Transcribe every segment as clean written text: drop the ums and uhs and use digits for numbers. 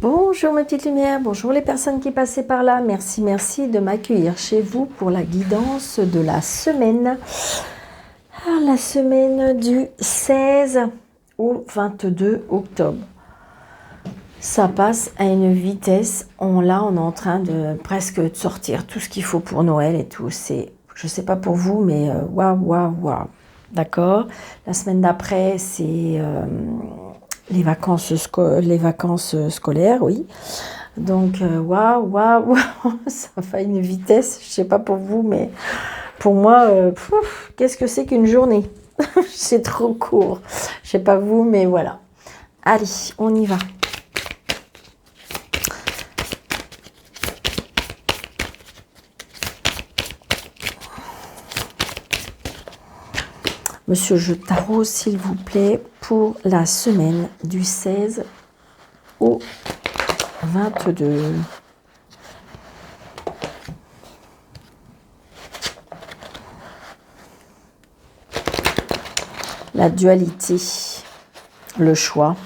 Bonjour mes petites lumières, bonjour les personnes qui passaient par là. Merci de m'accueillir chez vous pour la guidance de la semaine. Alors, la semaine du 16 au 22 octobre. Ça passe à une vitesse. Là, on est en train de presque de sortir tout ce qu'il faut pour Noël et tout. Je sais pas pour vous, mais waouh. D'accord. La semaine d'après, c'est les vacances scolaires, oui. Donc, waouh, ça va à une vitesse, je sais pas pour vous, mais pour moi, qu'est-ce que c'est qu'une journée? C'est trop court. Je sais pas vous, mais voilà. Allez, on y va. Monsieur Jeu de Tarot, s'il vous plaît, pour la semaine du 16 au 22. La dualité, le choix,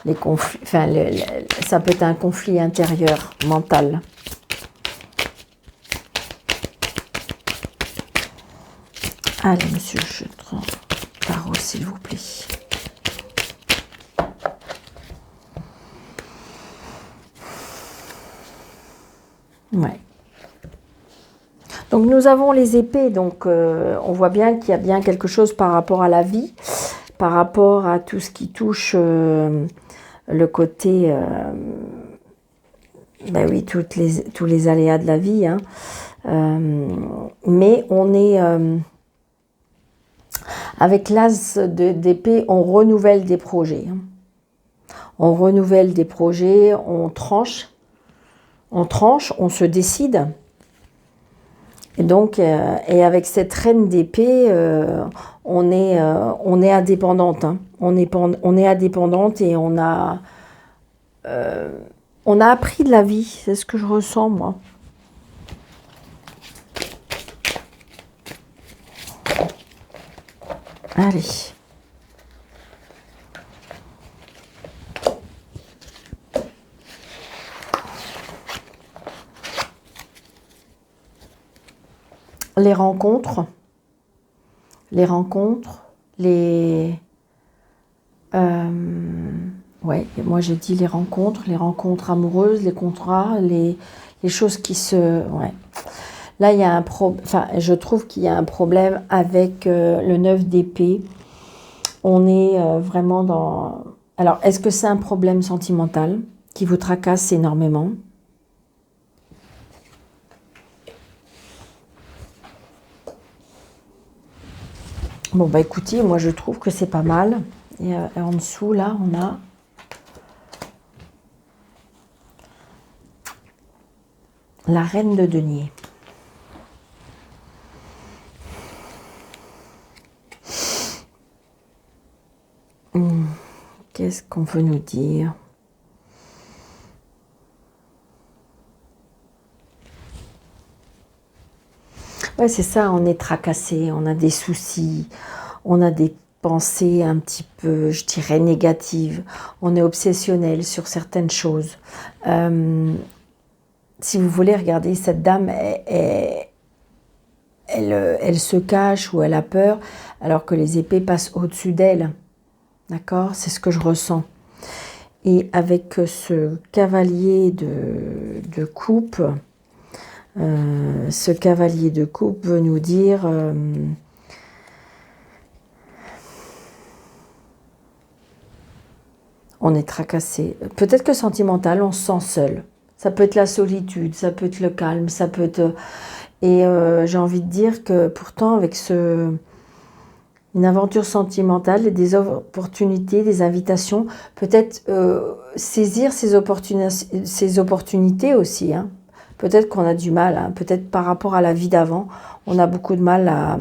les conflits, enfin, ça peut être un conflit intérieur, mental. Allez, monsieur Jeu de Tarot, s'il vous plaît. Ouais. Donc nous avons les épées, donc on voit bien qu'il y a bien quelque chose par rapport à la vie, par rapport à tout ce qui touche le côté, ben oui, tous les aléas de la vie, hein. Mais on est, avec l'as d'épée, on renouvelle des projets. Hein. On renouvelle des projets, on tranche, on se décide. Et donc, et avec cette reine d'épée, on est indépendante. Hein. On est indépendante et on a appris de la vie. C'est ce que je ressens, moi. Allez. Les rencontres, ouais, moi j'ai dit les rencontres amoureuses, les contrats, les choses qui se, ouais. Là, il y a enfin, je trouve qu'il y a un problème avec le 9 d'épée. On est vraiment dans... Alors, est-ce que c'est un problème sentimental qui vous tracasse énormément ? Bon, bah écoutez, moi je trouve que c'est pas mal. Et en dessous, là, on a la reine de denier. Qu'est-ce qu'on veut nous dire ? Ouais, c'est ça, on est tracassé, on a des soucis, on a des pensées un petit peu, je dirais, négatives. On est obsessionnel sur certaines choses. Si vous voulez regarder cette dame, elle se cache ou elle a peur, alors que les épées passent au-dessus d'elle. D'accord ? C'est ce que je ressens. Et avec ce cavalier de coupe, ce cavalier de coupe veut nous dire on est tracassé. Peut-être que sentimental, on se sent seul. Ça peut être la solitude, ça peut être le calme, ça peut être... Et j'ai envie de dire que pourtant, avec une aventure sentimentale, des opportunités, des invitations, peut-être saisir ces opportunités aussi. Hein. Peut-être qu'on a du mal, hein. Peut-être par rapport à la vie d'avant, on a beaucoup de mal à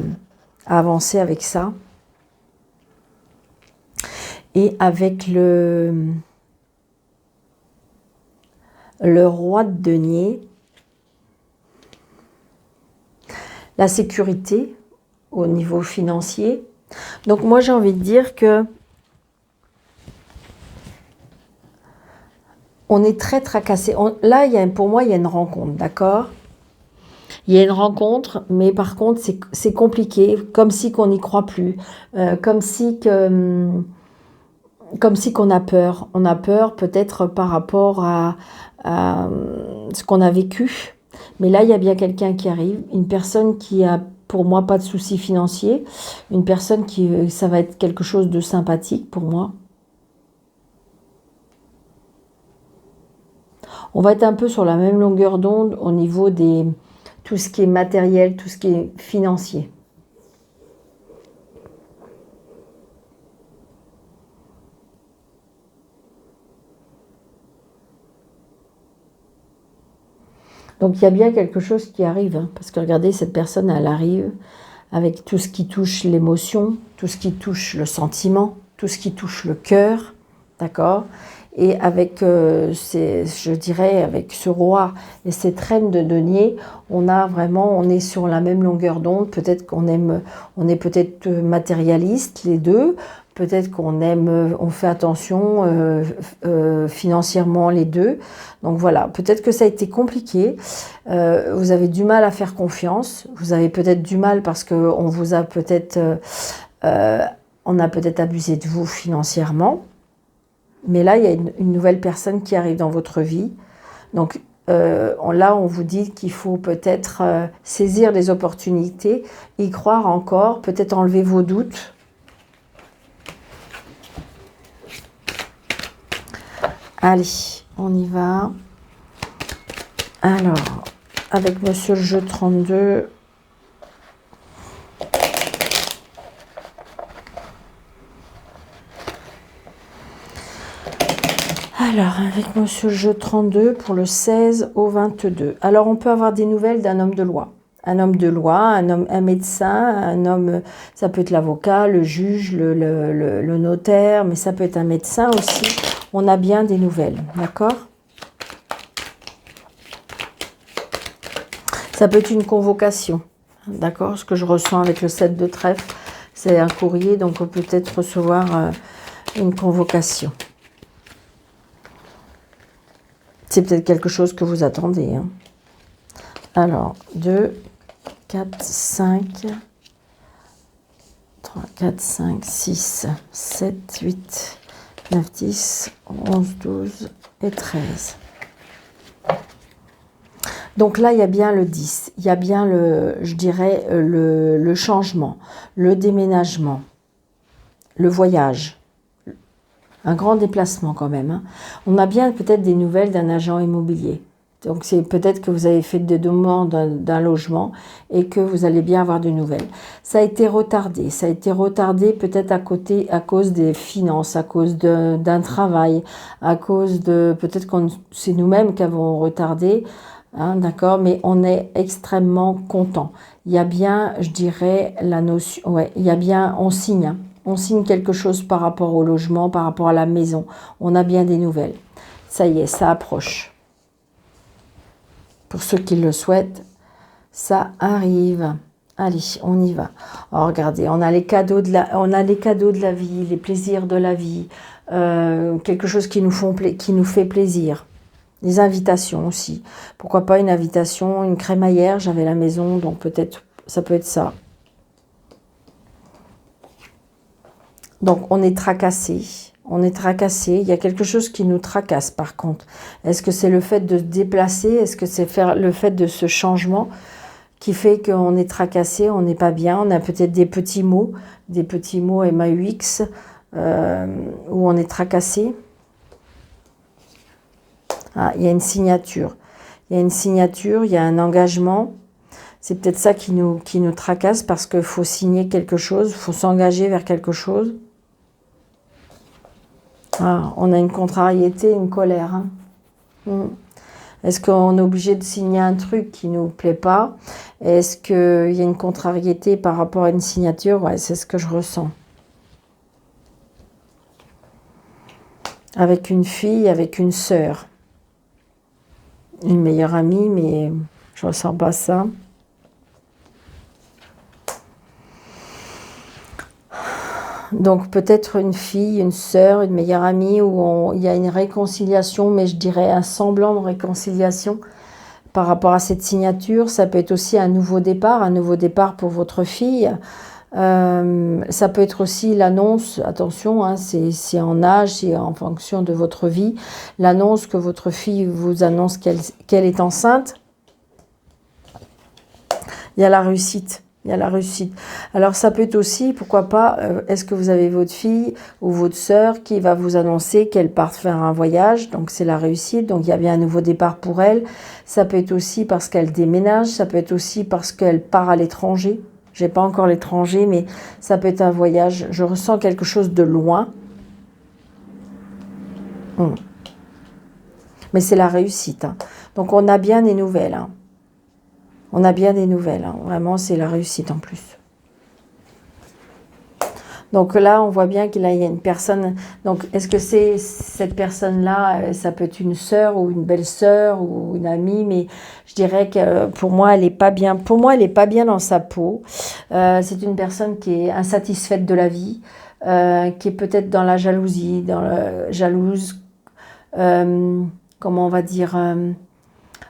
avancer avec ça. Et avec le roi de denier, la sécurité au niveau financier. Donc moi j'ai envie de dire que on est très tracassé. Là, pour moi, il y a une rencontre, d'accord? Il y a une rencontre, mais par contre, c'est compliqué, comme si qu'on n'y croit plus, comme si qu'on a peur. On a peur peut-être par rapport à ce qu'on a vécu. Mais là, il y a bien quelqu'un qui arrive, une personne qui a, pour moi, pas de soucis financiers, une personne qui, ça va être quelque chose de sympathique pour moi. On va être un peu sur la même longueur d'onde au niveau des tout ce qui est matériel, tout ce qui est financier. Donc il y a bien quelque chose qui arrive, hein, parce que regardez, cette personne, elle arrive avec tout ce qui touche l'émotion, tout ce qui touche le sentiment, tout ce qui touche le cœur, d'accord? Et avec, je dirais, avec ce roi et cette reine de denier, on est sur la même longueur d'onde. Peut-être on est peut-être matérialiste les deux. Peut-être on fait attention financièrement les deux. Donc voilà, peut-être que ça a été compliqué. Vous avez du mal à faire confiance. Vous avez peut-être du mal parce qu'on vous a peut-être, on a peut-être abusé de vous financièrement. Mais là, il y a une nouvelle personne qui arrive dans votre vie. Donc là, on vous dit qu'il faut peut-être saisir les opportunités, y croire encore, peut-être enlever vos doutes. Allez, on y va. Alors, avec Monsieur le jeu 32... Alors, avec Monsieur le jeu 32 pour le 16 au 22. Alors, on peut avoir des nouvelles d'un homme de loi. Un homme de loi, un médecin, un homme, ça peut être l'avocat, le juge, le notaire, mais ça peut être un médecin aussi. On a bien des nouvelles, d'accord? Ça peut être une convocation, d'accord? Ce que je ressens avec le 7 de trèfle, c'est un courrier, donc on peut peut-être recevoir une convocation. C'est peut-être quelque chose que vous attendez. Hein. Alors, 2, 4, 5, 3, 4, 5, 6, 7, 8, 9, 10, 11, 12 et 13. Donc là, il y a bien le 10. Il y a bien, je dirais, le changement, le déménagement, le voyage. Un grand déplacement quand même. Hein. On a bien peut-être des nouvelles d'un agent immobilier. Donc c'est peut-être que vous avez fait des demandes d'un logement et que vous allez bien avoir de nouvelles. Ça a été retardé. Ça a été retardé peut-être à cause des finances, à cause d'un travail, à cause de... Peut-être que c'est nous-mêmes qui avons retardé. Hein, d'accord, mais on est extrêmement content. Il y a bien, je dirais, la notion... Ouais, il y a bien... On signe, hein. On signe quelque chose par rapport au logement, par rapport à la maison. On a bien des nouvelles. Ça y est, ça approche. Pour ceux qui le souhaitent, ça arrive. Allez, on y va. Alors, regardez, on a les cadeaux de la vie, les plaisirs de la vie, quelque chose qui nous fait plaisir. Des invitations aussi. Pourquoi pas une invitation, une crémaillère, j'avais la maison, donc peut-être, ça peut être ça. Donc, on est tracassé. On est tracassé. Il y a quelque chose qui nous tracasse, par contre. Est-ce que c'est le fait de se déplacer? Est-ce que c'est le fait de ce changement qui fait qu'on est tracassé, on n'est pas bien? On a peut-être des petits mots MAUX, où on est tracassé. Ah, il y a une signature. Il y a une signature, il y a un engagement. C'est peut-être ça qui nous tracasse parce qu'il faut signer quelque chose, il faut s'engager vers quelque chose. Ah, on a une contrariété, une colère. Hein. Est-ce qu'on est obligé de signer un truc qui ne nous plaît pas? Est-ce qu'il y a une contrariété par rapport à une signature? Ouais, c'est ce que je ressens. Avec une fille, avec une sœur. Une meilleure amie, mais je ne ressens pas ça. Donc peut-être une fille, une sœur, une meilleure amie où il y a une réconciliation, mais je dirais un semblant de réconciliation par rapport à cette signature. Ça peut être aussi un nouveau départ pour votre fille. Ça peut être aussi l'annonce, attention, hein, c'est en âge, c'est en fonction de votre vie, l'annonce que votre fille vous annonce qu'elle est enceinte. Il y a la réussite. Il y a la réussite. Alors ça peut être aussi, pourquoi pas, est-ce que vous avez votre fille ou votre sœur qui va vous annoncer qu'elle part faire un voyage, donc c'est la réussite, donc il y a bien un nouveau départ pour elle. Ça peut être aussi parce qu'elle déménage, ça peut être aussi parce qu'elle part à l'étranger. J'ai pas encore l'étranger, mais ça peut être un voyage. Je ressens quelque chose de loin. Mais c'est la réussite, hein. Donc on a bien des nouvelles, hein. On a bien des nouvelles, hein. Vraiment, c'est la réussite en plus. Donc là, on voit bien qu'il y a une personne. Donc, est-ce que c'est cette personne-là, ça peut être une sœur ou une belle-sœur ou une amie, mais je dirais que pour moi, elle n'est pas bien. Pour moi, elle n'est pas bien dans sa peau. C'est une personne qui est insatisfaite de la vie, qui est peut-être dans la jalousie, jalouse, comment on va dire,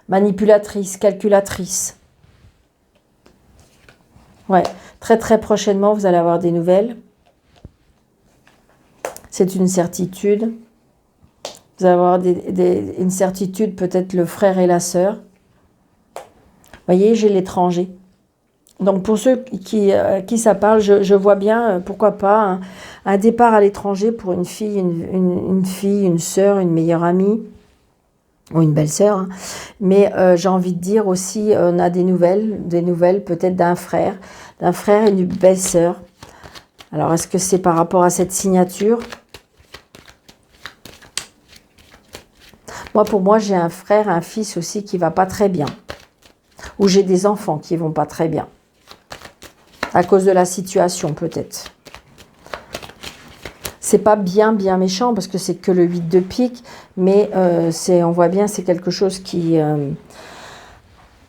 manipulatrice, calculatrice. Ouais, très très prochainement, vous allez avoir des nouvelles. C'est une certitude. Vous allez avoir une certitude, peut-être le frère et la sœur. Vous voyez, j'ai l'étranger. Donc pour ceux qui ça parle, je vois bien, pourquoi pas, un départ à l'étranger pour une fille, une sœur, une meilleure amie. Ou une belle-sœur, hein. Mais j'ai envie de dire aussi, on a des nouvelles peut-être d'un frère et d'une belle-sœur. Alors, est-ce que c'est par rapport à cette signature? Moi, pour moi, j'ai un frère, un fils aussi qui va pas très bien. Ou j'ai des enfants qui vont pas très bien. À cause de la situation, peut-être. C'est pas bien méchant parce que c'est que le 8 de pique, mais on voit bien, c'est quelque chose qui...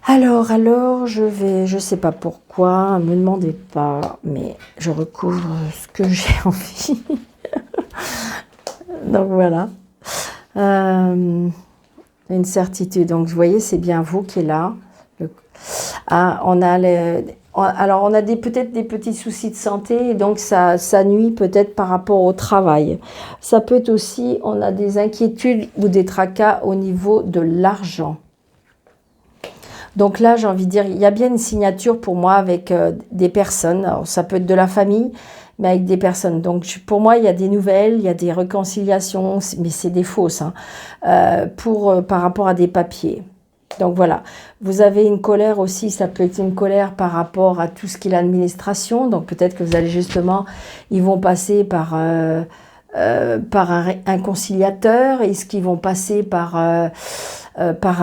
Alors, je sais pas pourquoi, me demandez pas, mais je recouvre ce que j'ai envie. Donc voilà. Une certitude. Donc vous voyez, c'est bien vous qui est là. On a alors, on a peut-être des petits soucis de santé, et donc ça nuit peut-être par rapport au travail. Ça peut être aussi, on a des inquiétudes ou des tracas au niveau de l'argent. Donc là, j'ai envie de dire, il y a bien une signature pour moi avec des personnes. Alors, ça peut être de la famille, mais avec des personnes. Donc pour moi, il y a des nouvelles, il y a des réconciliations, mais c'est des fausses, hein, par rapport à des papiers. Donc voilà, vous avez une colère aussi, ça peut être une colère par rapport à tout ce qui est l'administration. Donc peut-être que vous allez justement, ils vont passer par un conciliateur. Est-ce qu'ils vont passer par un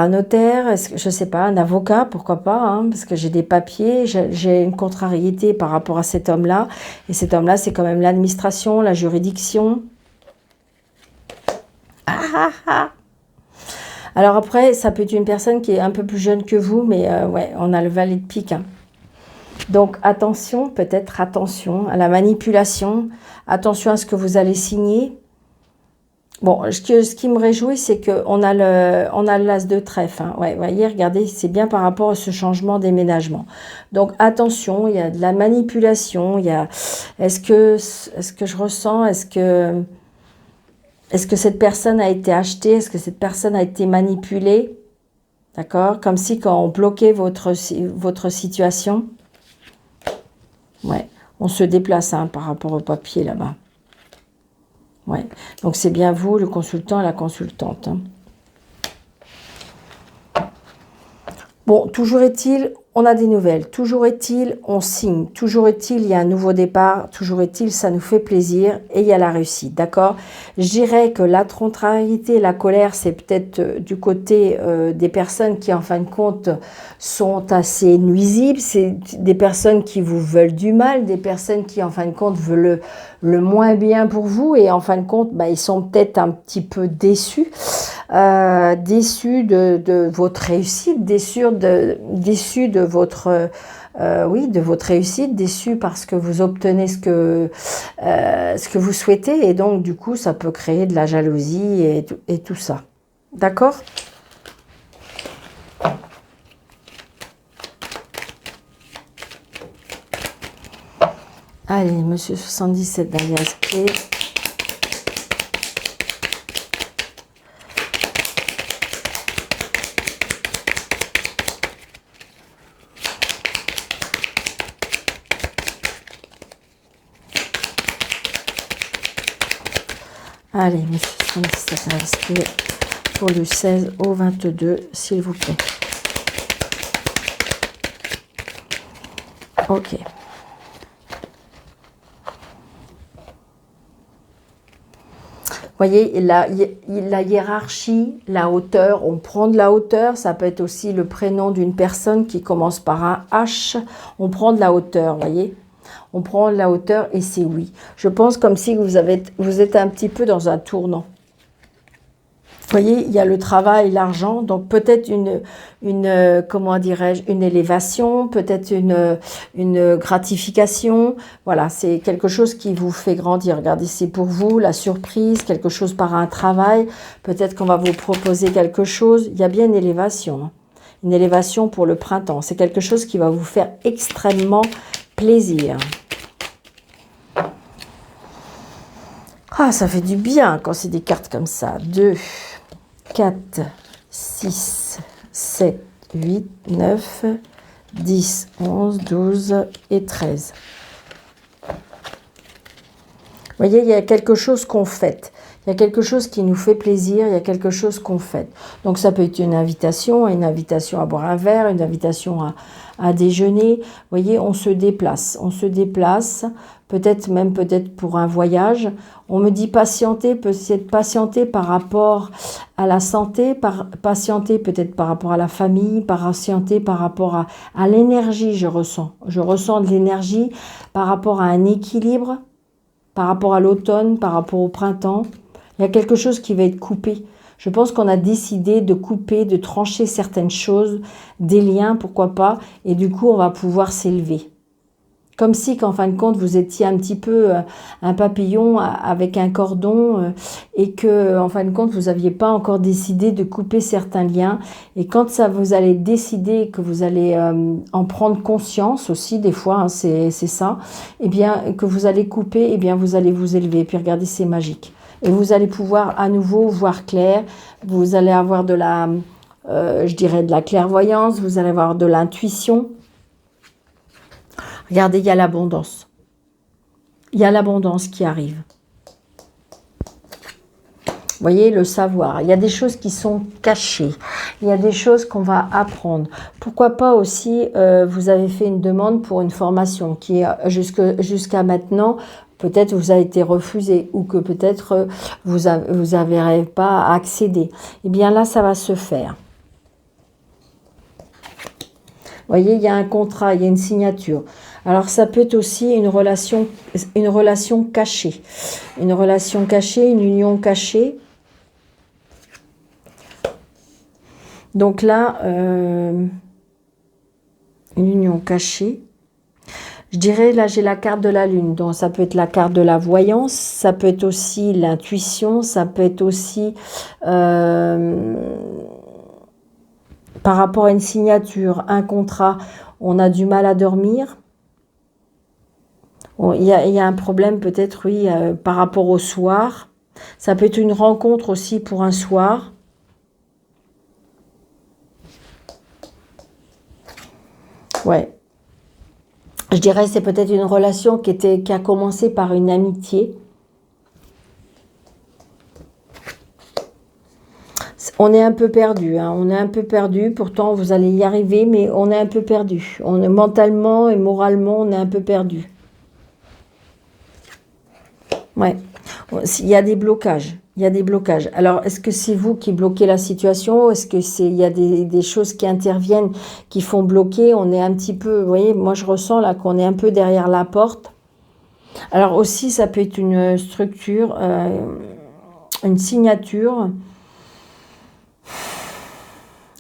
notaire? Je ne sais pas, un avocat, pourquoi pas, hein, parce que j'ai des papiers, j'ai une contrariété par rapport à cet homme-là. Et cet homme-là, c'est quand même l'administration, la juridiction. Alors après, ça peut être une personne qui est un peu plus jeune que vous, mais ouais, on a le valet de pique, hein. Donc attention, peut-être attention à la manipulation, attention à ce que vous allez signer. Bon, ce qui me réjouit, c'est qu'on a l'as de trèfle, hein. Ouais, voyez, regardez, c'est bien par rapport à ce changement d'aménagement. Donc attention, il y a de la manipulation, il y a, est-ce que je ressens, est-ce que cette personne a été achetée? Est-ce que cette personne a été manipulée? D'accord? Comme si quand on bloquait votre situation. Ouais, on se déplace, hein, par rapport au papier là-bas. Ouais, donc c'est bien vous, le consultant et la consultante, hein. Bon, toujours est-il, on a des nouvelles. Toujours est-il, on signe. Toujours est-il, il y a un nouveau départ. Toujours est-il, ça nous fait plaisir et il y a la réussite, d'accord? Je dirais que la contrariété, la colère, c'est peut-être du côté des personnes qui, en fin de compte, sont assez nuisibles. C'est des personnes qui vous veulent du mal, des personnes qui, en fin de compte, veulent le moins bien pour vous et, en fin de compte, bah, ils sont peut-être un petit peu déçus. déçu de votre réussite, déçu de votre oui, de votre réussite, déçu parce que vous obtenez ce que vous souhaitez, et donc du coup ça peut créer de la jalousie et tout ça. D'accord? Allez, monsieur 77 d'alias clé. Allez, monsieur 77 d'alias clé pour le 16 au 22, s'il vous plaît. Ok. Voyez, la hiérarchie, la hauteur, on prend de la hauteur, ça peut être aussi le prénom d'une personne qui commence par un H, on prend de la hauteur, voyez, on prend de la hauteur et c'est oui. Je pense comme si vous êtes un petit peu dans un tournant. Vous voyez, il y a le travail, l'argent, donc peut-être comment dirais-je, une élévation, peut-être une gratification. Voilà, c'est quelque chose qui vous fait grandir. Regardez, c'est pour vous la surprise, quelque chose par un travail. Peut-être qu'on va vous proposer quelque chose. Il y a bien une élévation pour le printemps. C'est quelque chose qui va vous faire extrêmement plaisir. Ah, ça fait du bien quand c'est des cartes comme ça. 2, 4, 6, 7, 8, 9, 10, 11, 12 et 13. Vous voyez, il y a quelque chose qu'on fête. Il y a quelque chose qui nous fait plaisir, il y a quelque chose qu'on fête. Donc ça peut être une invitation à boire un verre, une invitation à déjeuner. Vous voyez, on se déplace, peut-être pour un voyage. On me dit patienter, peut-être patienter par rapport à la santé, patienter peut-être par rapport à la famille, patienter par rapport à l'énergie, je ressens de l'énergie par rapport à un équilibre, par rapport à l'automne, par rapport au printemps. Il y a quelque chose qui va être coupé. Je pense qu'on a décidé de couper, de trancher certaines choses, des liens, pourquoi pas, et du coup, on va pouvoir s'élever. Comme si, qu'en fin de compte, vous étiez un petit peu un papillon avec un cordon et que, en fin de compte, vous n'aviez pas encore décidé de couper certains liens. Et quand ça, vous allez décider, que vous allez en prendre conscience aussi, des fois, hein, c'est ça, eh bien, que vous allez couper, eh bien, vous allez vous élever. Et puis, regardez, c'est magique. Et vous allez pouvoir à nouveau voir clair. Vous allez avoir de la, je dirais, de la clairvoyance. Vous allez avoir de l'intuition. Regardez, il y a l'abondance. Il y a l'abondance qui arrive. Vous voyez, le savoir. Il y a des choses qui sont cachées. Il y a des choses qu'on va apprendre. Pourquoi pas aussi, vous avez fait une demande pour une formation qui, jusqu'à maintenant, peut-être vous a été refusée ou que peut-être vous n'avez pas accédé. Eh bien là, ça va se faire. Vous voyez, il y a un contrat, il y a une signature. Alors, ça peut être aussi une relation cachée. Une relation cachée, une union cachée. Donc là, une union cachée. Je dirais, là, j'ai la carte de la lune. Donc, ça peut être la carte de la voyance. Ça peut être aussi l'intuition. Ça peut être aussi... par rapport à une signature, un contrat, on a du mal à dormir. Il y a un problème peut-être, oui, par rapport au soir. Ça peut être une rencontre aussi pour un soir. Ouais. Je dirais que c'est peut-être une relation qui a commencé par une amitié. On est un peu perdu, hein, on est un peu perdu, pourtant vous allez y arriver, mais on est un peu perdu. Mentalement et moralement, on est un peu perdu. Ouais, il y a des blocages, Alors, est-ce que c'est vous qui bloquez la situation? Est-ce que il y a des choses qui interviennent, qui font bloquer? On est un petit peu, vous voyez, moi je ressens là qu'on est un peu derrière la porte. Alors aussi, ça peut être une structure, une signature.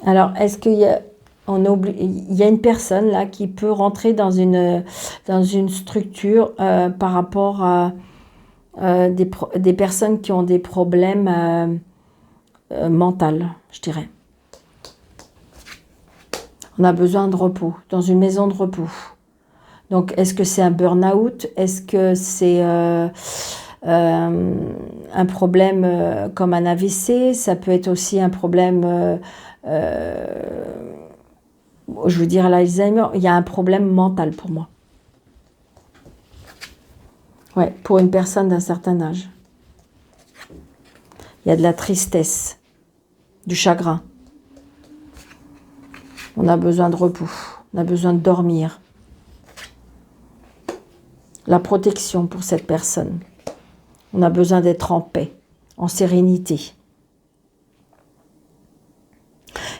Alors, est-ce qu'il y a, il y a une personne là qui peut rentrer dans une structure par rapport à des personnes qui ont des problèmes mentaux, je dirais. On a besoin de repos, dans une maison de repos. Donc, est-ce que c'est un burn-out? Est-ce que c'est un problème comme un AVC? Ça peut être aussi un problème, je veux dire, l'Alzheimer. Il y a un problème mental pour moi. Ouais, pour une personne d'un certain âge. Il y a de la tristesse, du chagrin. On a besoin de repos, on a besoin de dormir. La protection pour cette personne. On a besoin d'être en paix, en sérénité.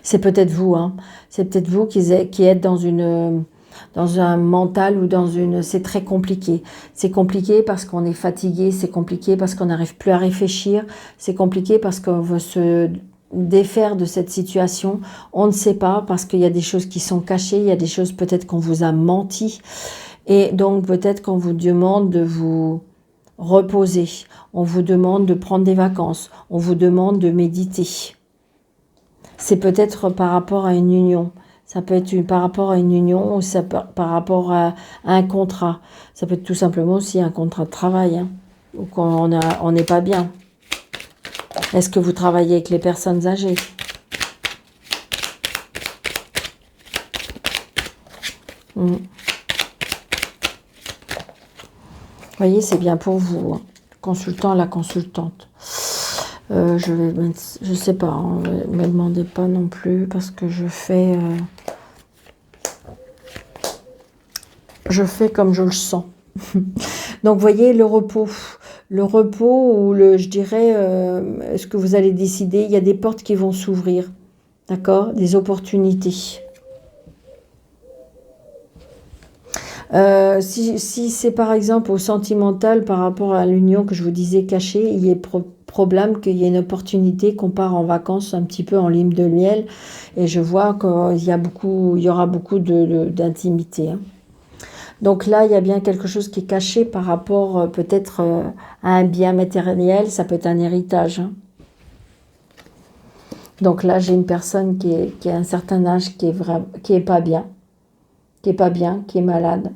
C'est peut-être vous, hein. C'est peut-être vous qui êtes dans un mental ou dans une... C'est très compliqué. C'est compliqué parce qu'on est fatigué, c'est compliqué parce qu'on n'arrive plus à réfléchir, c'est compliqué parce qu'on veut se défaire de cette situation. On ne sait pas parce qu'il y a des choses qui sont cachées, il y a des choses peut-être qu'on vous a menti. Et donc peut-être qu'on vous demande de vous reposer, on vous demande de prendre des vacances, on vous demande de méditer. C'est peut-être par rapport à une union, ça peut être par rapport à une union ou ça peut, par rapport à un contrat. Ça peut être tout simplement aussi un contrat de travail, hein, ou qu'on n'est pas bien. Est-ce que vous travaillez avec les personnes âgées? Vous voyez, c'est bien pour vous, hein. Consultant, la consultante. Je sais pas, hein, me demandez pas non plus parce que je fais comme je le sens. Donc, vous voyez, le repos ou je dirais, ce que vous allez décider, il y a des portes qui vont s'ouvrir, d'accord, des opportunités. Si c'est par exemple au sentimental par rapport à l'union que je vous disais cachée, il est probable qu'il y ait une opportunité qu'on part en vacances un petit peu en lune de miel et je vois qu'il y aura beaucoup d'intimité, hein. Donc là, il y a bien quelque chose qui est caché par rapport peut-être à un bien matériel, ça peut être un héritage, hein. Donc là, j'ai une personne qui a un certain âge qui est pas bien. Qui est malade.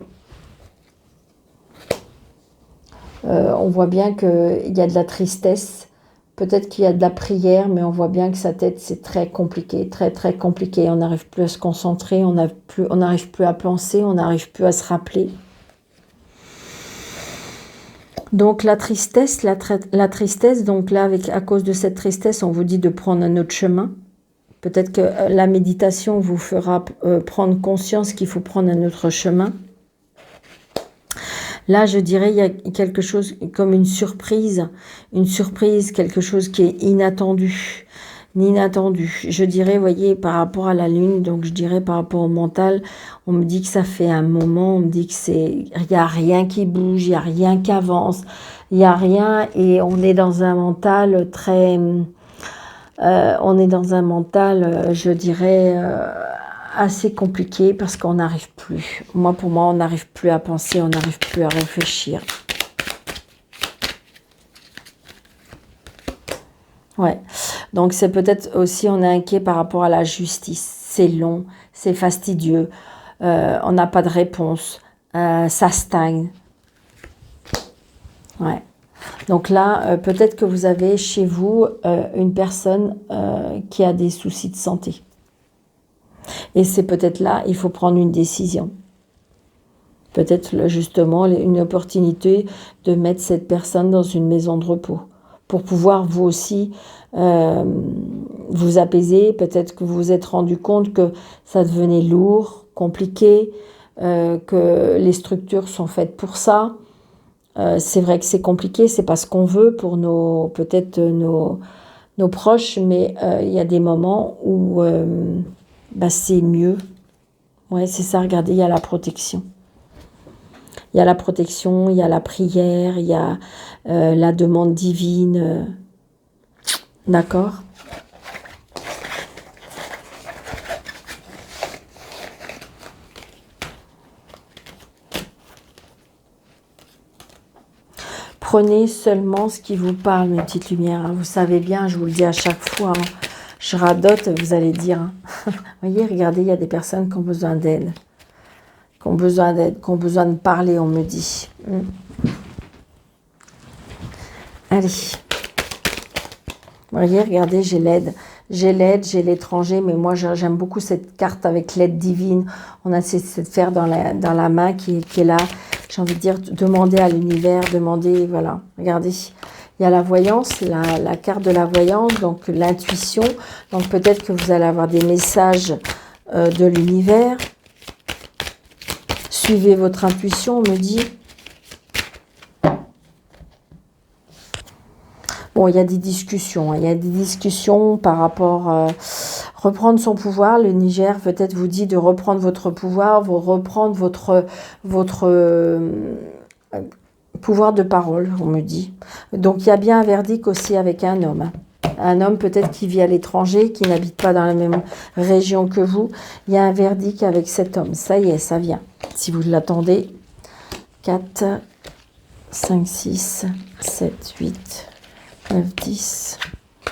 On voit bien qu'il y a de la tristesse, peut-être qu'il y a de la prière, mais on voit bien que sa tête, c'est très compliqué, très très compliqué. On n'arrive plus à se concentrer, on n'arrive plus à penser, on n'arrive plus à se rappeler. Donc la tristesse, donc là, à cause de cette tristesse, on vous dit de prendre un autre chemin. Peut-être que la méditation vous fera prendre conscience qu'il faut prendre un autre chemin. Là, je dirais, il y a quelque chose comme une surprise, quelque chose qui est inattendu. Je dirais, vous voyez, par rapport à la lune, donc je dirais par rapport au mental, on me dit que ça fait un moment, on me dit que il n'y a rien qui bouge, il n'y a rien qui avance, il n'y a rien et on est dans un mental très... je dirais, assez compliqué parce qu'on n'arrive plus. Pour moi, on n'arrive plus à penser, on n'arrive plus à réfléchir. Ouais. Donc, c'est peut-être aussi, on est inquiet par rapport à la justice. C'est long, c'est fastidieux, on n'a pas de réponse, ça stagne. Ouais. Donc là, peut-être que vous avez chez vous une personne qui a des soucis de santé. Et c'est peut-être là, il faut prendre une décision. Peut-être justement une opportunité de mettre cette personne dans une maison de repos. Pour pouvoir vous aussi vous apaiser. Peut-être que vous vous êtes rendu compte que ça devenait lourd, compliqué, que les structures sont faites pour ça. C'est vrai que c'est compliqué, c'est pas ce qu'on veut pour nos proches, mais il y a des moments où c'est mieux. Ouais, c'est ça, regardez, il y a la protection. Il y a la protection, il y a la prière, il y a la demande divine. D'accord ? Prenez seulement ce qui vous parle, mes petites lumières. Hein. Vous savez bien, je vous le dis à chaque fois. Hein. Je radote, vous allez dire. Hein. Vous voyez, regardez, il y a des personnes qui ont besoin d'aide. Qui ont besoin d'aide, qui ont besoin de parler, on me dit. Allez. Vous voyez, regardez, j'ai l'aide. J'ai l'aide, j'ai l'étranger, mais moi j'aime beaucoup cette carte avec l'aide divine. On a cette faire dans la main qui est là. J'ai envie de dire, demander à l'univers, demander, voilà. Regardez, il y a la voyance, la carte de la voyance, donc l'intuition. Donc peut-être que vous allez avoir des messages de l'univers. Suivez votre intuition, on me dit. Bon, il y a des discussions. Il y a des discussions par rapport à reprendre son pouvoir. Le Niger peut-être vous dit de reprendre votre pouvoir, reprendre votre pouvoir de parole, on me dit. Donc, il y a bien un verdict aussi avec un homme. Un homme peut-être qui vit à l'étranger, qui n'habite pas dans la même région que vous. Il y a un verdict avec cet homme. Ça y est, ça vient. Si vous l'attendez. 4, 5, 6, 7, 8... 9, 10,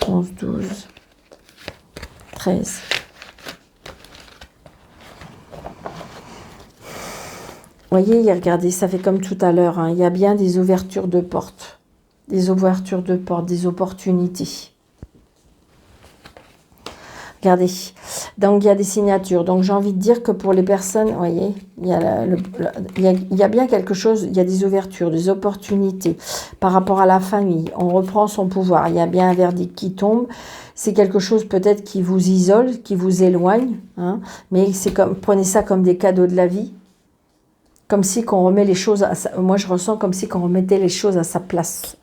11, 12, 13. Vous voyez, regardez, ça fait comme tout à l'heure. Hein, il y a bien des ouvertures de portes. Des ouvertures de portes, des opportunités. Regardez. Donc, il y a des signatures. Donc, j'ai envie de dire que pour les personnes, vous voyez, il y a bien quelque chose, il y a des ouvertures, des opportunités par rapport à la famille. On reprend son pouvoir. Il y a bien un verdict qui tombe. C'est quelque chose peut-être qui vous isole, qui vous éloigne. Hein, mais c'est comme, prenez ça comme des cadeaux de la vie. Comme si qu'on remet les choses à sa, moi, je ressens comme si qu'on remettait les choses à sa place.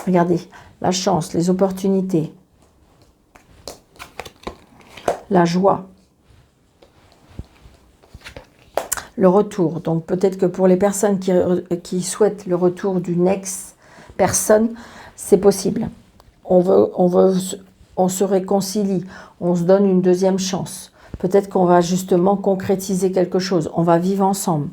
Regardez, la chance, les opportunités. La joie, le retour. Donc peut-être que pour les personnes qui souhaitent le retour d'une ex-personne, c'est possible. On se réconcilie, on se donne une deuxième chance. Peut-être qu'on va justement concrétiser quelque chose. On va vivre ensemble.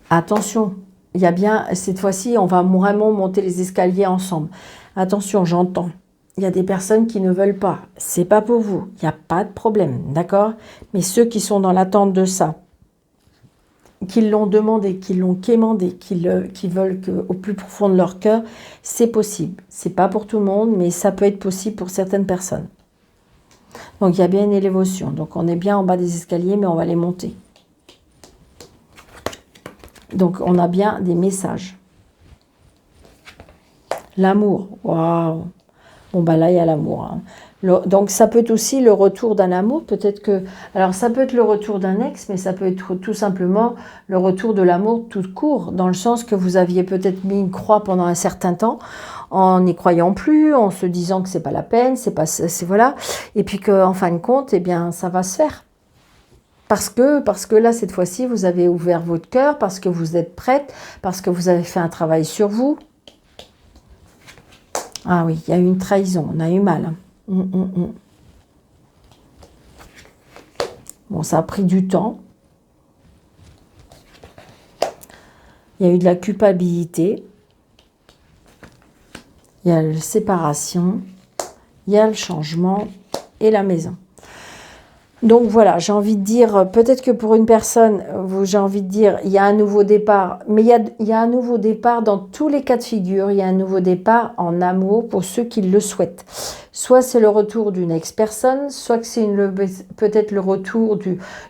Attention, il y a bien, cette fois-ci, on va vraiment monter les escaliers ensemble. Attention, j'entends. Il y a des personnes qui ne veulent pas. C'est pas pour vous. Il n'y a pas de problème, d'accord? Mais ceux qui sont dans l'attente de ça, qui l'ont demandé, qui l'ont quémandé, qui veulent au plus profond de leur cœur, c'est possible. C'est pas pour tout le monde, mais ça peut être possible pour certaines personnes. Donc il y a bien une élévation. Donc on est bien en bas des escaliers, mais on va les monter. Donc on a bien des messages. L'amour, waouh! Bon, bah là, il y a l'amour. Hein. Donc, ça peut être aussi le retour d'un amour. Peut-être que... Alors, ça peut être le retour d'un ex, mais ça peut être tout simplement le retour de l'amour tout court, dans le sens que vous aviez peut-être mis une croix pendant un certain temps, en n'y croyant plus, en se disant que c'est pas la peine, voilà. Et puis qu'en fin de compte, eh bien, ça va se faire. Parce que là, cette fois-ci, vous avez ouvert votre cœur, parce que vous êtes prête, parce que vous avez fait un travail sur vous. Ah oui, il y a eu une trahison, on a eu mal. Bon, ça a pris du temps. Il y a eu de la culpabilité. Il y a la séparation. Il y a le changement et la maison. Donc voilà, j'ai envie de dire, peut-être que pour une personne, j'ai envie de dire, il y a un nouveau départ, mais il y a un nouveau départ dans tous les cas de figure, il y a un nouveau départ en amour pour ceux qui le souhaitent. Soit c'est le retour d'une ex-personne, soit que c'est peut-être le retour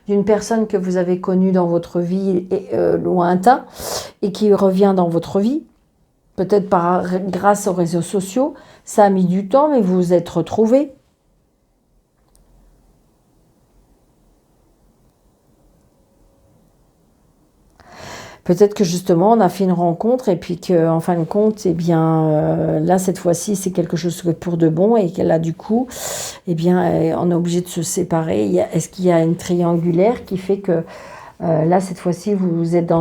d'une personne que vous avez connue dans votre vie lointain et qui revient dans votre vie, peut-être grâce aux réseaux sociaux. Ça a mis du temps, mais vous vous êtes retrouvés. Peut-être que justement, on a fait une rencontre et puis qu'en fin de compte, eh bien, là, cette fois-ci, c'est quelque chose pour de bon et que là, du coup, eh bien, on est obligé de se séparer. Est-ce qu'il y a une triangulaire qui fait que là, cette fois-ci, vous êtes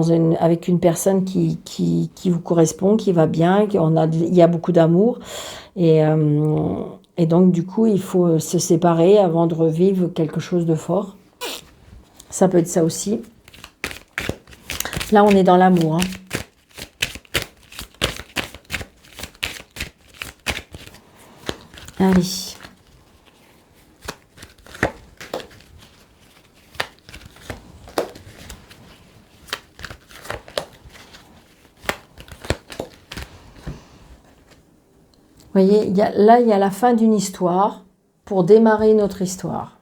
avec une personne qui vous correspond, qui va bien, il y a beaucoup d'amour et donc, du coup, il faut se séparer avant de revivre quelque chose de fort. Ça peut être ça aussi. Là, on est dans l'amour. Hein. Allez. Vous voyez, là, il y a la fin d'une histoire pour démarrer une autre histoire.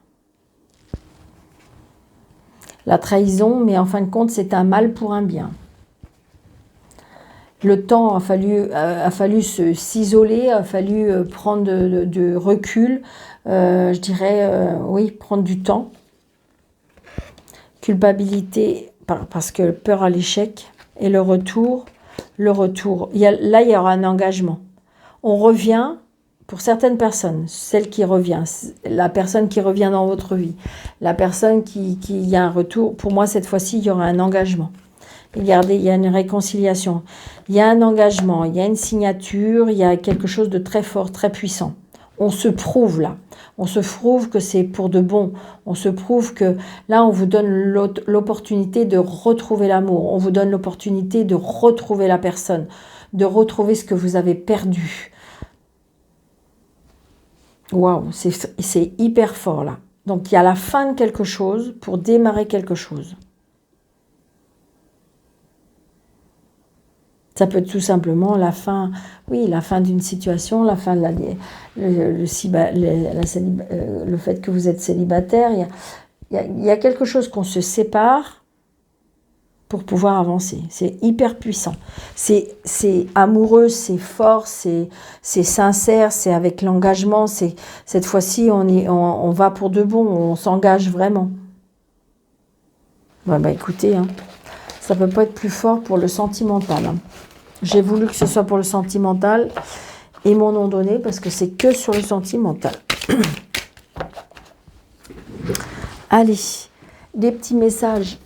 La trahison, mais en fin de compte, c'est un mal pour un bien. Le temps a fallu s'isoler, a fallu prendre de recul, je dirais, oui, prendre du temps. Culpabilité, parce que peur à l'échec, et le retour. Là, il y aura un engagement. On revient, pour certaines personnes, celle qui revient, la personne qui revient dans votre vie, la personne qui y a un retour, pour moi, cette fois-ci, il y aura un engagement. Regardez, il y a une réconciliation, il y a un engagement, il y a une signature, il y a quelque chose de très fort, très puissant. On se prouve là, on se prouve que c'est pour de bon, on se prouve que là, on vous donne l'opportunité de retrouver l'amour, on vous donne l'opportunité de retrouver la personne, de retrouver ce que vous avez perdu. Waouh, c'est hyper fort là. Donc, il y a la fin de quelque chose pour démarrer quelque chose. Ça peut être tout simplement la fin, oui, la fin d'une situation, la fin de le fait que vous êtes célibataire. Il y a quelque chose qu'on se sépare pour pouvoir avancer. C'est hyper puissant. C'est amoureux, c'est fort, c'est sincère, c'est avec l'engagement. Cette fois-ci, on va pour de bon, on s'engage vraiment. Ouais, bah écoutez, hein, ça ne peut pas être plus fort pour le sentimental. Hein. J'ai voulu que ce soit pour le sentimental et m'en ont donné parce que c'est que sur le sentimental. Allez, des petits messages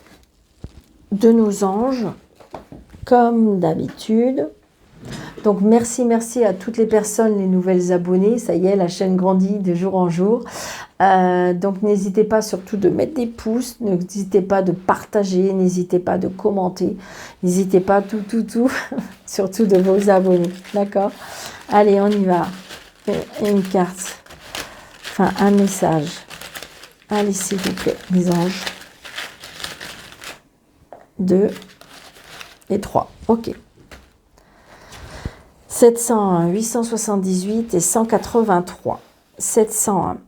de nos anges, comme d'habitude. Donc, merci à toutes les personnes, les nouvelles abonnées. Ça y est, la chaîne grandit de jour en jour. Donc, n'hésitez pas surtout de mettre des pouces, n'hésitez pas de partager, n'hésitez pas de commenter, n'hésitez pas tout, surtout de vous abonner. D'accord? Allez, on y va. Une carte, enfin un message. Allez, s'il vous plaît, les anges. 2 et 3. Ok. 701, 878 et 183. 701.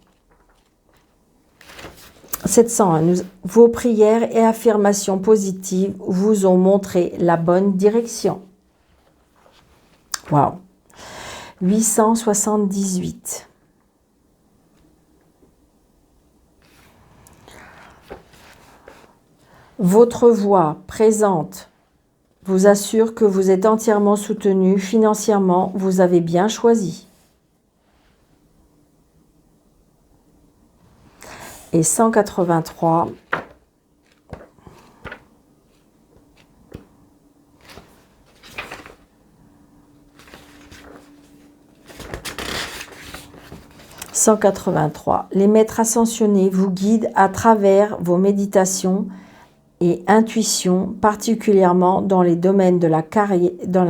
Vos prières et affirmations positives vous ont montré la bonne direction. Waouh. 878. Votre voix présente vous assure que vous êtes entièrement soutenu financièrement. Vous avez bien choisi. Et 183. Les maîtres ascensionnés vous guident à travers vos méditations et intuitions, particulièrement dans les domaines de la carrière, dans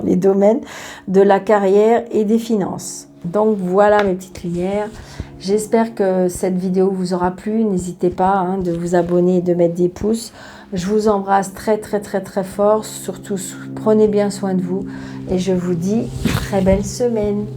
les domaines de la carrière et des finances. Donc voilà mes petites lumières. J'espère que cette vidéo vous aura plu. N'hésitez pas de vous abonner et de mettre des pouces. Je vous embrasse très fort. Surtout, prenez bien soin de vous. Et je vous dis très belle semaine.